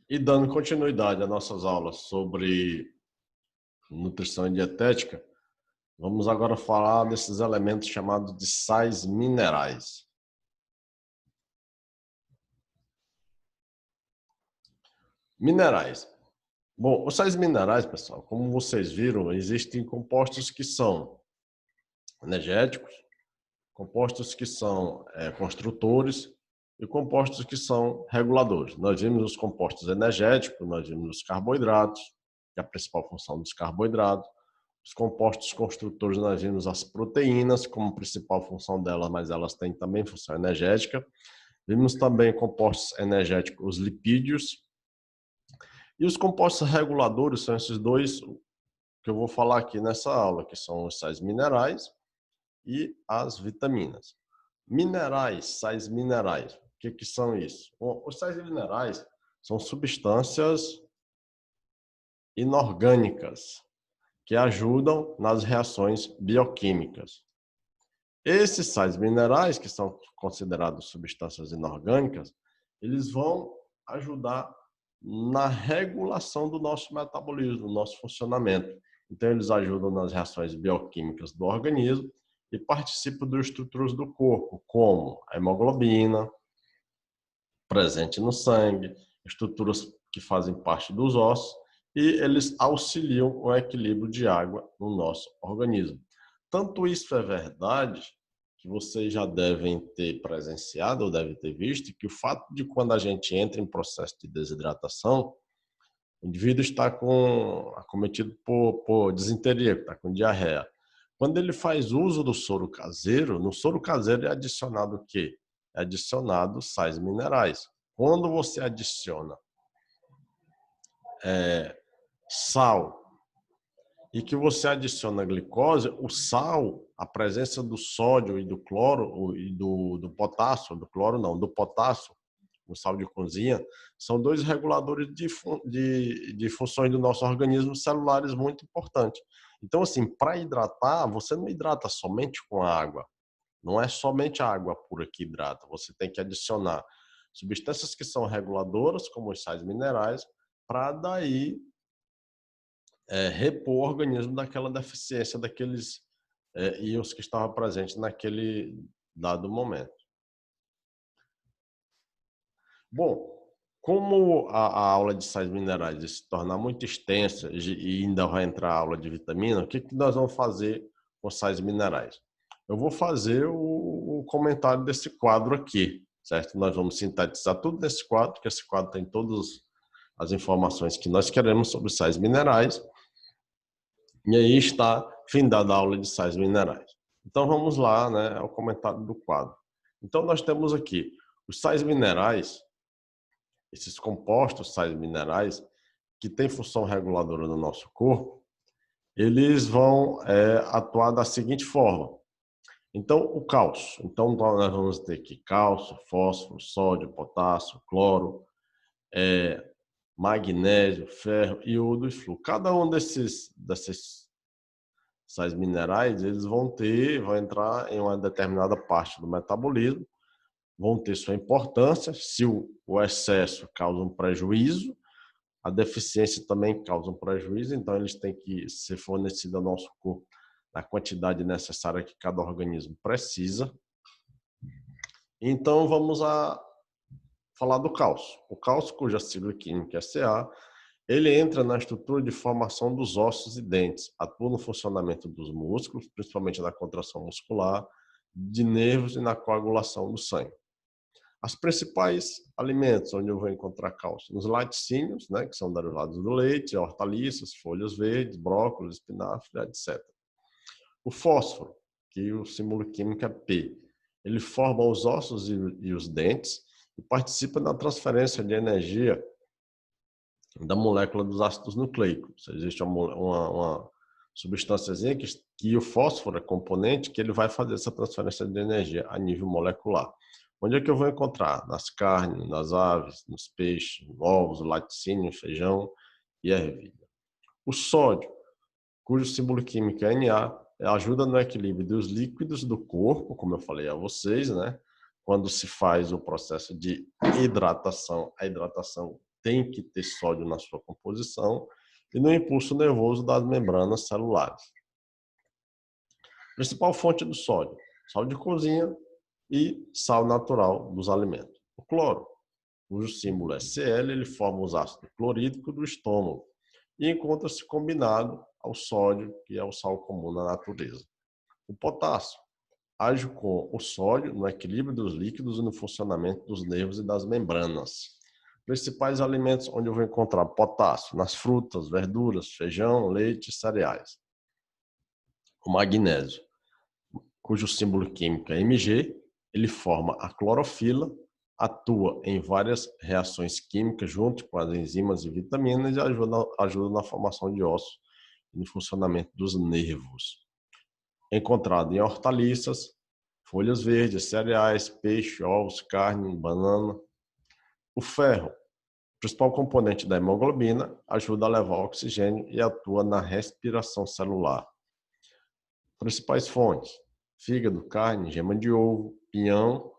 E dando continuidade às nossas aulas sobre nutrição e dietética, vamos agora falar desses elementos chamados de sais minerais. Minerais. Bom, os sais minerais, pessoal, como vocês viram, existem compostos que são energéticos, compostos que são construtores e compostos que são reguladores. Nós vimos os compostos energéticos, nós vimos os carboidratos, que é a principal função dos carboidratos. Os compostos construtores, nós vimos as proteínas como principal função delas, mas elas têm também função energética. Vimos também compostos energéticos, os lipídios. E os compostos reguladores são esses dois que eu vou falar aqui nessa aula, que são os sais minerais e as vitaminas. Minerais, sais minerais. O que são isso? Os sais minerais são substâncias inorgânicas que ajudam nas reações bioquímicas. Esses sais minerais, que são considerados substâncias inorgânicas, eles vão ajudar na regulação do nosso metabolismo, do nosso funcionamento. Então, eles ajudam nas reações bioquímicas do organismo e participam das estruturas do corpo, como a hemoglobina, presente no sangue, estruturas que fazem parte dos ossos, e eles auxiliam o equilíbrio de água no nosso organismo. Tanto isso é verdade, que vocês já devem ter presenciado ou devem ter visto, que o fato de quando a gente entra em processo de desidratação, o indivíduo está acometido por disenteria, está com diarreia. Quando ele faz uso do soro caseiro, no soro caseiro é adicionado o quê? É adicionado sais minerais. Quando você adiciona sal e que você adiciona glicose, o sal, a presença do sódio e do cloro, e do potássio, do cloro não, do potássio, o sal de cozinha, são dois reguladores de funções do nosso organismo celulares muito importantes. Então, assim, para hidratar, você não hidrata somente com a água. Não é somente a água pura que hidrata. Você tem que adicionar substâncias que são reguladoras, como os sais minerais, para daí repor o organismo daquela deficiência, daqueles íons que estavam presentes naquele dado momento. Bom, como a aula de sais minerais se tornar muito extensa e ainda vai entrar a aula de vitamina, o que nós vamos fazer com sais minerais? Eu vou fazer o comentário desse quadro aqui, certo? Nós vamos sintetizar tudo nesse quadro, que esse quadro tem todas as informações que nós queremos sobre sais minerais. E aí está findada a aula de sais minerais. Então vamos lá, né, ao comentário do quadro. Então nós temos aqui os sais minerais, esses compostos sais minerais, que têm função reguladora no nosso corpo, eles vão atuar da seguinte forma. Então, o cálcio. Então, nós vamos ter aqui cálcio, fósforo, sódio, potássio, cloro, magnésio, ferro, iodo e flúor. Cada um desses sais minerais, eles vão entrar em uma determinada parte do metabolismo, vão ter sua importância. Se o excesso causa um prejuízo, a deficiência também causa um prejuízo, então eles têm que ser fornecidos ao nosso corpo na quantidade necessária que cada organismo precisa. Então vamos falar do cálcio. O cálcio, cuja sigla química é Ca, ele entra na estrutura de formação dos ossos e dentes, atua no funcionamento dos músculos, principalmente na contração muscular, de nervos e na coagulação do sangue. Os principais alimentos onde eu vou encontrar cálcio, nos laticínios, né, que são derivados do leite, hortaliças, folhas verdes, brócolis, espinafre, etc. O fósforo, que o símbolo químico é P, ele forma os ossos e os dentes e participa na transferência de energia da molécula dos ácidos nucleicos. Existe uma substânciazinha que o fósforo é componente que ele vai fazer essa transferência de energia a nível molecular. Onde é que eu vou encontrar? Nas carnes, nas aves, nos peixes, ovos, laticínio, feijão e ervilha. O sódio, cujo símbolo químico é Na, ajuda no equilíbrio dos líquidos do corpo, como eu falei a vocês, né? Quando se faz o processo de hidratação, a hidratação tem que ter sódio na sua composição e no impulso nervoso das membranas celulares. Principal fonte do sódio: sal de cozinha e sal natural dos alimentos. O cloro, cujo símbolo é Cl, ele forma os ácidos clorídricos do estômago e encontra-se combinado ao sódio, que é o sal comum na natureza. O potássio age com o sódio no equilíbrio dos líquidos e no funcionamento dos nervos e das membranas. Principais alimentos onde eu vou encontrar potássio: nas frutas, verduras, feijão, leite e cereais. O magnésio, cujo símbolo químico é Mg, ele forma a clorofila, atua em várias reações químicas junto com as enzimas e vitaminas e ajuda na formação de ossos e no funcionamento dos nervos. Encontrado em hortaliças, folhas verdes, cereais, peixe, ovos, carne, banana. O ferro, principal componente da hemoglobina, ajuda a levar o oxigênio e atua na respiração celular. Principais fontes: fígado, carne, gema de ovo, pinhão,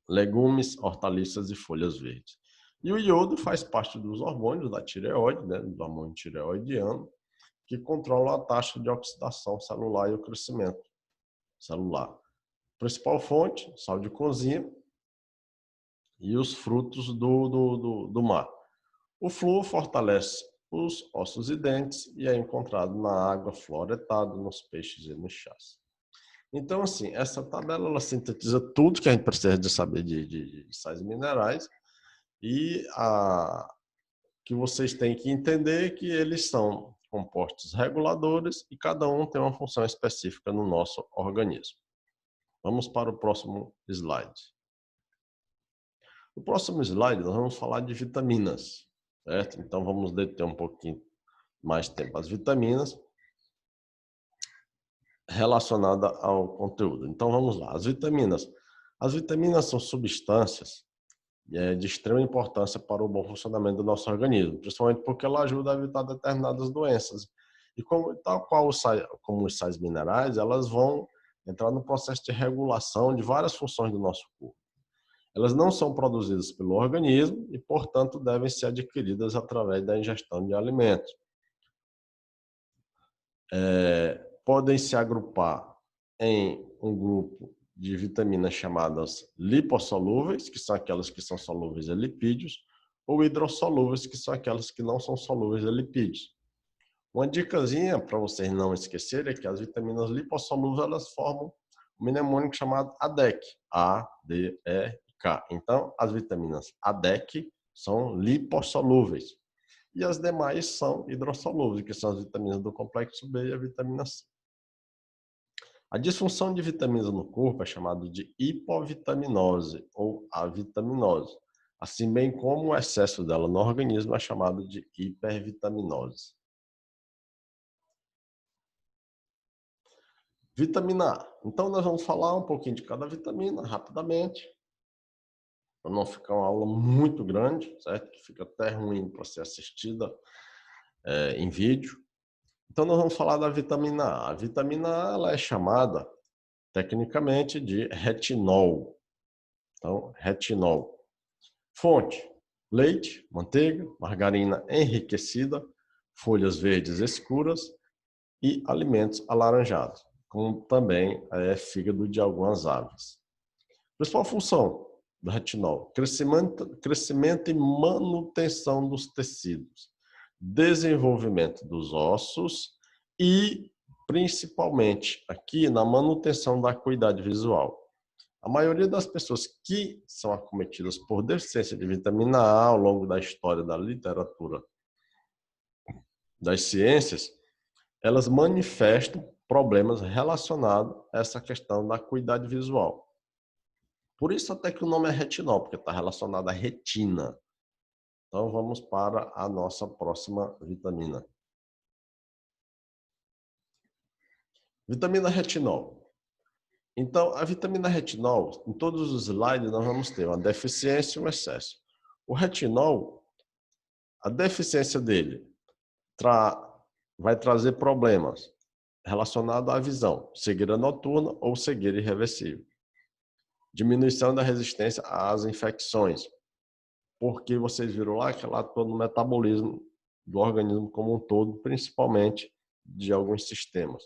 legumes, hortaliças e folhas verdes. E o iodo faz parte dos hormônios da tireoide, do hormônio tireoidiano, que controla a taxa de oxidação celular e o crescimento celular. Principal fonte: sal de cozinha e os frutos do mar. O flúor fortalece os ossos e dentes e é encontrado na água fluoretada, nos peixes e nos chás. Então, assim, essa tabela ela sintetiza tudo que a gente precisa de saber de sais minerais e que vocês têm que entender que eles são compostos reguladores e cada um tem uma função específica no nosso organismo. Vamos para o próximo slide. No próximo slide, nós vamos falar de vitaminas, certo? Então, vamos deter um pouquinho mais tempo as vitaminas relacionada ao conteúdo. Então, vamos lá. As vitaminas são substâncias de extrema importância para o bom funcionamento do nosso organismo, principalmente porque ela ajuda a evitar determinadas doenças. E tal qual como os sais minerais, elas vão entrar no processo de regulação de várias funções do nosso corpo. Elas não são produzidas pelo organismo e, portanto, devem ser adquiridas através da ingestão de alimentos. Podem se agrupar em um grupo de vitaminas chamadas lipossolúveis, que são aquelas que são solúveis a lipídios, ou hidrossolúveis, que são aquelas que não são solúveis a lipídios. Uma dicasinha para vocês não esquecerem é que as vitaminas lipossolúveis elas formam um mnemônico chamado ADEC, A-D-E-K. Então, as vitaminas ADEC são lipossolúveis. E as demais são hidrossolúveis, que são as vitaminas do complexo B e a vitamina C. A disfunção de vitaminas no corpo é chamada de hipovitaminose ou avitaminose, assim bem como o excesso dela no organismo é chamado de hipervitaminose. Vitamina A. Então, nós vamos falar um pouquinho de cada vitamina rapidamente, para não ficar uma aula muito grande, certo? Que fica até ruim para ser assistida em vídeo. Então, nós vamos falar da vitamina A. A vitamina A ela é chamada, tecnicamente, de retinol. Então, retinol. Fonte: leite, manteiga, margarina enriquecida, folhas verdes escuras e alimentos alaranjados, como também fígado de algumas aves. Principal função do retinol: crescimento e manutenção dos tecidos, desenvolvimento dos ossos e, principalmente, aqui na manutenção da acuidade visual. A maioria das pessoas que são acometidas por deficiência de vitamina A ao longo da história da literatura das ciências, elas manifestam problemas relacionados a essa questão da acuidade visual. Por isso até que o nome é retinol, porque está relacionado à retina. Então vamos para a nossa próxima vitamina. Vitamina retinol. Então, a vitamina retinol, em todos os slides nós vamos ter uma deficiência e um excesso. O retinol, a deficiência dele vai trazer problemas relacionados à visão, cegueira noturna ou cegueira irreversível. Diminuição da resistência às infecções. porque vocês viram lá que ela atua no metabolismo do organismo como um todo, principalmente de alguns sistemas.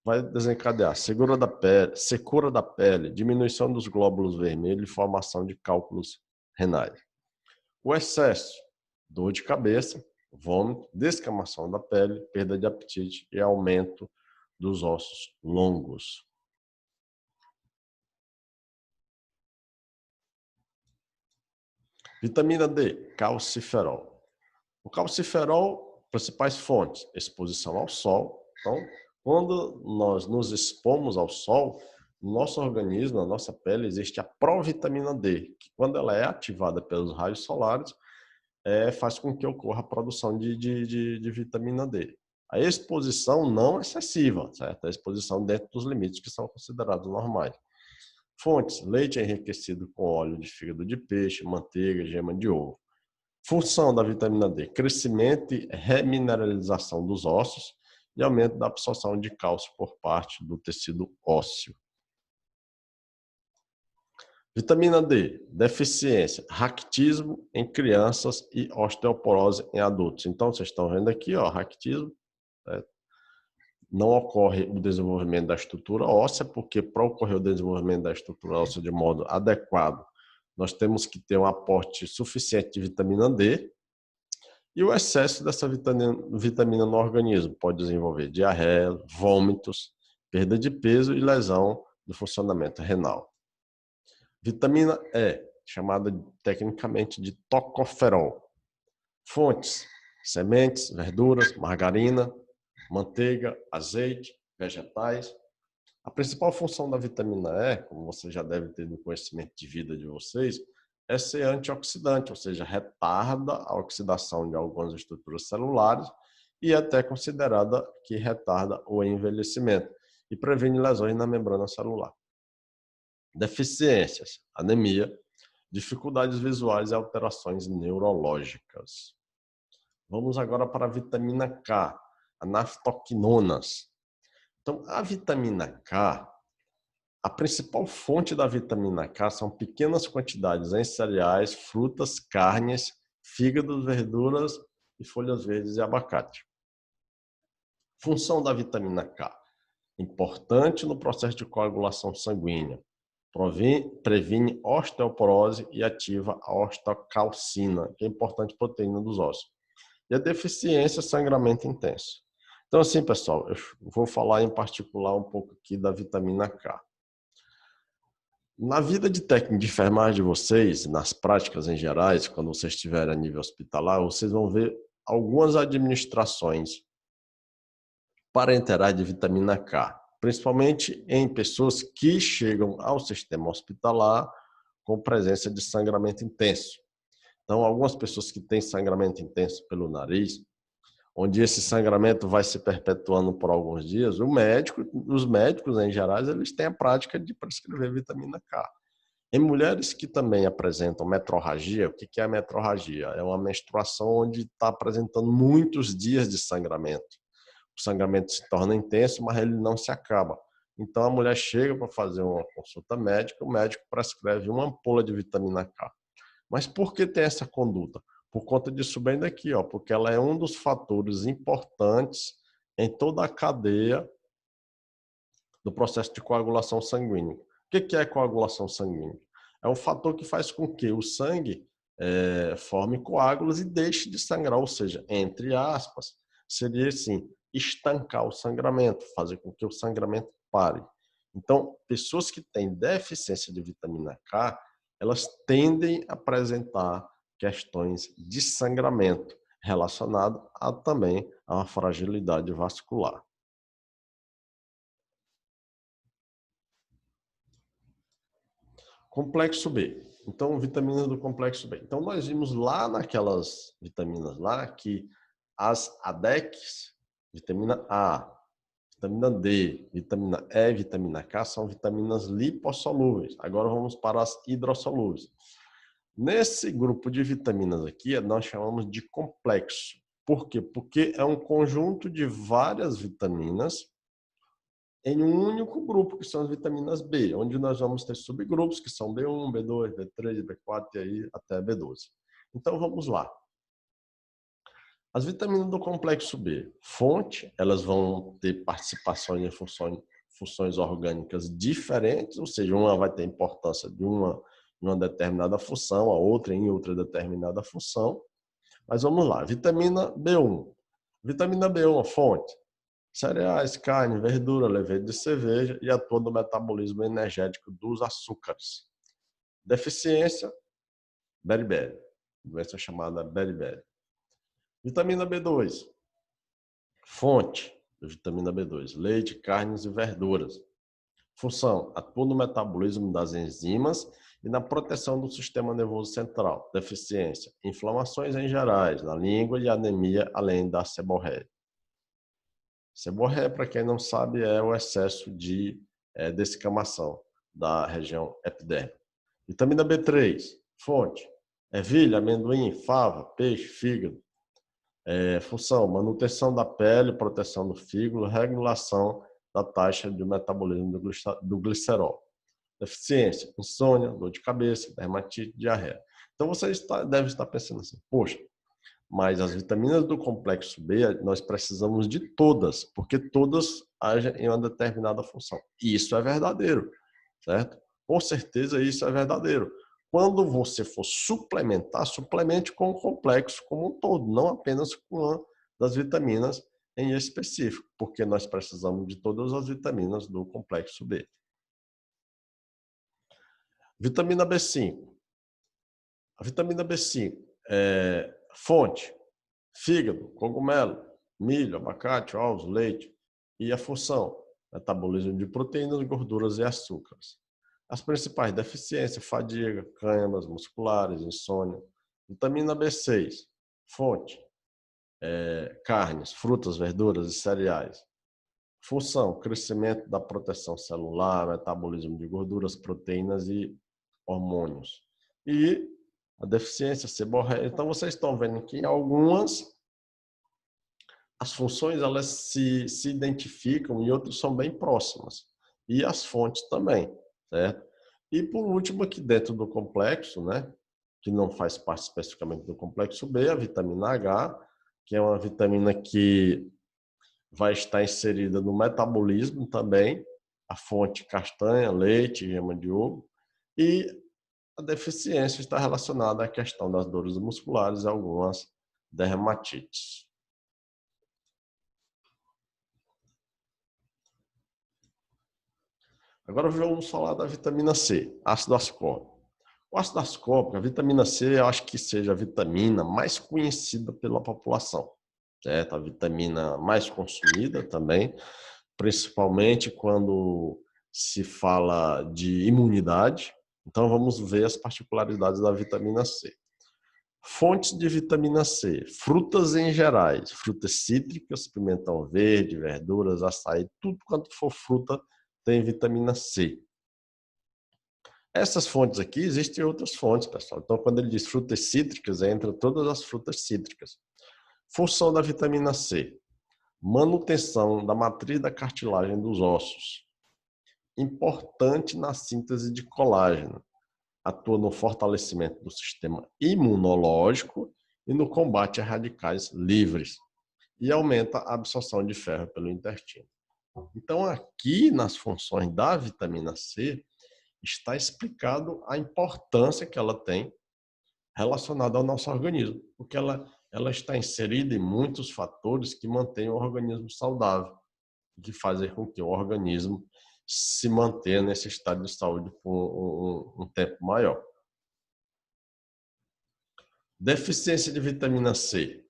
Vai desencadear secura da pele, diminuição dos glóbulos vermelhos e formação de cálculos renais. O excesso, dor de cabeça, vômito, descamação da pele, perda de apetite e aumento dos ossos longos. Vitamina D, calciferol. O calciferol, principais fontes, exposição ao sol. Então, quando nós nos expomos ao sol, no nosso organismo, na nossa pele, existe a provitamina D, que quando ela é ativada pelos raios solares, faz com que ocorra a produção de vitamina D. A exposição não excessiva, certo? A exposição dentro dos limites que são considerados normais. Fontes: leite enriquecido com óleo de fígado de peixe, manteiga, gema de ovo. Função da vitamina D: crescimento e remineralização dos ossos e aumento da absorção de cálcio por parte do tecido ósseo. Vitamina D, deficiência, raquitismo em crianças e osteoporose em adultos. Então, vocês estão vendo aqui, ó, raquitismo, não ocorre o desenvolvimento da estrutura óssea, porque para ocorrer o desenvolvimento da estrutura óssea de modo adequado, nós temos que ter um aporte suficiente de vitamina D, e o excesso dessa vitamina no organismo pode desenvolver diarreia, vômitos, perda de peso e lesão do funcionamento renal. Vitamina E, chamada tecnicamente de tocoferol. Fontes: sementes, verduras, margarina, manteiga, azeite, vegetais. A principal função da vitamina E, como você já deve ter no conhecimento de vida de vocês, é ser antioxidante, ou seja, retarda a oxidação de algumas estruturas celulares e é até considerada que retarda o envelhecimento e previne lesões na membrana celular. Deficiências: anemia, dificuldades visuais e alterações neurológicas. Vamos agora para a vitamina K, a naftoquinonas. Então, a vitamina K, a principal fonte da vitamina K são pequenas quantidades em cereais, frutas, carnes, fígados, verduras e folhas verdes e abacate. Função da vitamina K: importante no processo de coagulação sanguínea. Previne osteoporose e ativa a osteocalcina, que é importante proteína dos ossos. E a deficiência, sangramento intenso. Então, assim, pessoal, eu vou falar em particular um pouco aqui da vitamina K. Na vida de técnico de enfermagem de vocês, nas práticas em gerais, quando vocês estiverem a nível hospitalar, vocês vão ver algumas administrações parenterais de vitamina K, principalmente em pessoas que chegam ao sistema hospitalar com presença de sangramento intenso. Então, algumas pessoas que têm sangramento intenso pelo nariz, onde esse sangramento vai se perpetuando por alguns dias, os médicos em geral, eles têm a prática de prescrever vitamina K. Em mulheres que também apresentam metrorragia, o que é a metrorragia? É uma menstruação onde está apresentando muitos dias de sangramento. O sangramento se torna intenso, mas ele não se acaba. Então a mulher chega para fazer uma consulta médica, o médico prescreve uma ampola de vitamina K. Mas por que tem essa conduta? Por conta disso bem daqui, ó, porque ela é um dos fatores importantes em toda a cadeia do processo de coagulação sanguínea. O que é coagulação sanguínea? É um fator que faz com que o sangue forme coágulos e deixe de sangrar, ou seja, entre aspas, seria assim, estancar o sangramento, fazer com que o sangramento pare. Então, pessoas que têm deficiência de vitamina K, elas tendem a apresentar questões de sangramento relacionado também a uma fragilidade vascular. Complexo B. Então, vitaminas do complexo B. Então, nós vimos lá naquelas vitaminas lá que as ADECs, vitamina A, vitamina D, vitamina E, vitamina K, são vitaminas lipossolúveis. Agora vamos para as hidrossolúveis. Nesse grupo de vitaminas aqui, nós chamamos de complexo. Por quê? Porque é um conjunto de várias vitaminas em um único grupo, que são as vitaminas B, onde nós vamos ter subgrupos, que são B1, B2, B3, B4 e aí até B12. Então, vamos lá. As vitaminas do complexo B, fonte, elas vão ter participação em funções orgânicas diferentes, ou seja, uma vai ter importância de uma determinada função, a outra em outra determinada função. Mas vamos lá, vitamina B1. Vitamina B1, a fonte, cereais, carne, verdura, levedura de cerveja e atua no metabolismo energético dos açúcares. Deficiência, beriberi, doença chamada beriberi. Vitamina B2, fonte de vitamina B2, leite, carnes e verduras. Função, atua no metabolismo das enzimas e na proteção do sistema nervoso central. Deficiência, inflamações em gerais, na língua e anemia, além da seborréia. Seborréia, para quem não sabe, é o excesso de descamação da região epidérmica. Vitamina B3, fonte, ervilha, amendoim, fava, peixe, fígado. Função, manutenção da pele, proteção do fígado, regulação da taxa de metabolismo do glicerol. Deficiência, insônia, dor de cabeça, dermatite, diarreia. Então você deve estar pensando assim, poxa, mas as vitaminas do complexo B, nós precisamos de todas, porque todas agem em uma determinada função. E isso é verdadeiro, certo? Com certeza isso é verdadeiro. Quando você for suplementar, suplemente com o complexo como um todo, não apenas com uma das vitaminas em específico, porque nós precisamos de todas as vitaminas do complexo B. Vitamina B5. A vitamina B5 é fonte, fígado, cogumelo, milho, abacate, ovos, leite. E a função, metabolismo de proteínas, gorduras e açúcares. As principais deficiências, fadiga, câimbras musculares, insônia. Vitamina B6, fonte, carnes, frutas, verduras e cereais. Função, crescimento da proteção celular, metabolismo de gorduras, proteínas e hormônios. E a deficiência, seborréia. Então, vocês estão vendo que algumas as funções elas se identificam e outras são bem próximas. E as fontes também, certo? E por último, aqui dentro do complexo, né, que não faz parte especificamente do complexo B, a vitamina H, que é uma vitamina que vai estar inserida no metabolismo também, a fonte castanha, leite, gema de ovo, e a deficiência está relacionada à questão das dores musculares e algumas dermatites. Agora vamos falar da vitamina C, ácido ascórbico. O ácido ascórbico, a vitamina C, eu acho que seja a vitamina mais conhecida pela população, certo? A vitamina mais consumida também, principalmente quando se fala de imunidade. Então vamos ver as particularidades da vitamina C. Fontes de vitamina C, frutas em gerais, frutas cítricas, pimentão verde, verduras, açaí, tudo quanto for fruta tem vitamina C. Essas fontes aqui, existem outras fontes, pessoal. Então, quando ele diz frutas cítricas, entra todas as frutas cítricas. Função da vitamina C, manutenção da matriz da cartilagem dos ossos. Importante na síntese de colágeno. Atua no fortalecimento do sistema imunológico e no combate a radicais livres. E aumenta a absorção de ferro pelo intestino. Então, aqui nas funções da vitamina C, está explicado a importância que ela tem relacionada ao nosso organismo, porque ela está inserida em muitos fatores que mantêm o organismo saudável, que fazem com que o organismo se mantenha nesse estado de saúde por um tempo maior. Deficiência de vitamina C,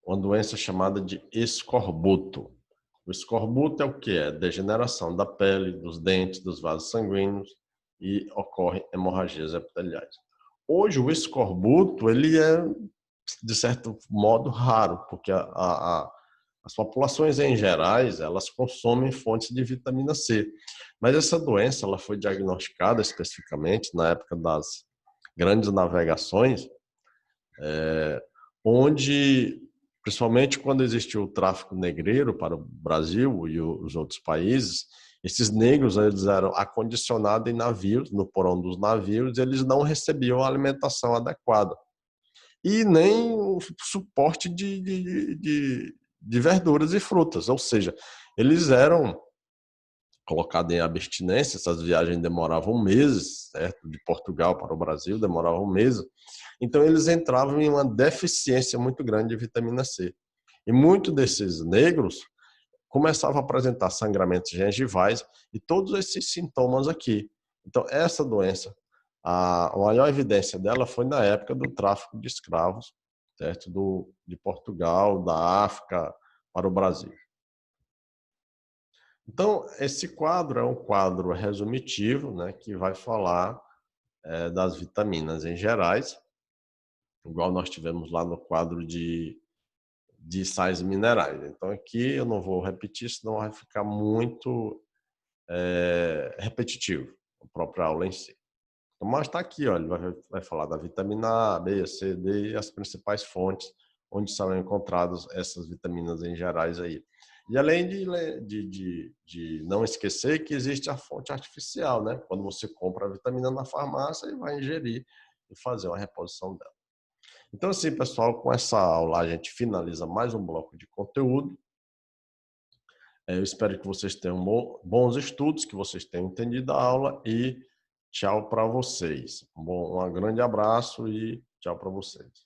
uma doença chamada de escorbuto. O escorbuto é o que? É degeneração da pele, dos dentes, dos vasos sanguíneos e ocorrem hemorragias epiteliais. Hoje o escorbuto ele é, de certo modo, raro, porque as populações em gerais elas consomem fontes de vitamina C. Mas essa doença ela foi diagnosticada especificamente na época das grandes navegações, onde principalmente quando existiu o tráfico negreiro para o Brasil e os outros países, esses negros eles eram acondicionados em navios, no porão dos navios, e eles não recebiam a alimentação adequada. e nem o suporte de verduras e frutas. Ou seja, eles eram colocados em abstinência, essas viagens demoravam meses, certo? De Portugal para o Brasil demoravam meses. Então, eles entravam em uma deficiência muito grande de vitamina C. E muitos desses negros começavam a apresentar sangramentos gengivais e todos esses sintomas aqui. Então, essa doença, a maior evidência dela foi na época do tráfico de escravos, certo? De Portugal, da África para o Brasil. Então, esse quadro é um quadro resumitivo, né, que vai falar das vitaminas em gerais, igual nós tivemos lá no quadro de sais minerais. Então, aqui eu não vou repetir, senão vai ficar muito repetitivo, a própria aula em si. Mas está aqui, ó, ele vai falar da vitamina A, B, C, D e as principais fontes onde são encontradas essas vitaminas em gerais aí. E além de não esquecer que existe a fonte artificial, né? Quando você compra a vitamina na farmácia e vai ingerir e fazer uma reposição dela. Então, assim, pessoal, com essa aula a gente finaliza mais um bloco de conteúdo. Eu espero que vocês tenham bons estudos, que vocês tenham entendido a aula e tchau para vocês. Um grande abraço e tchau para vocês.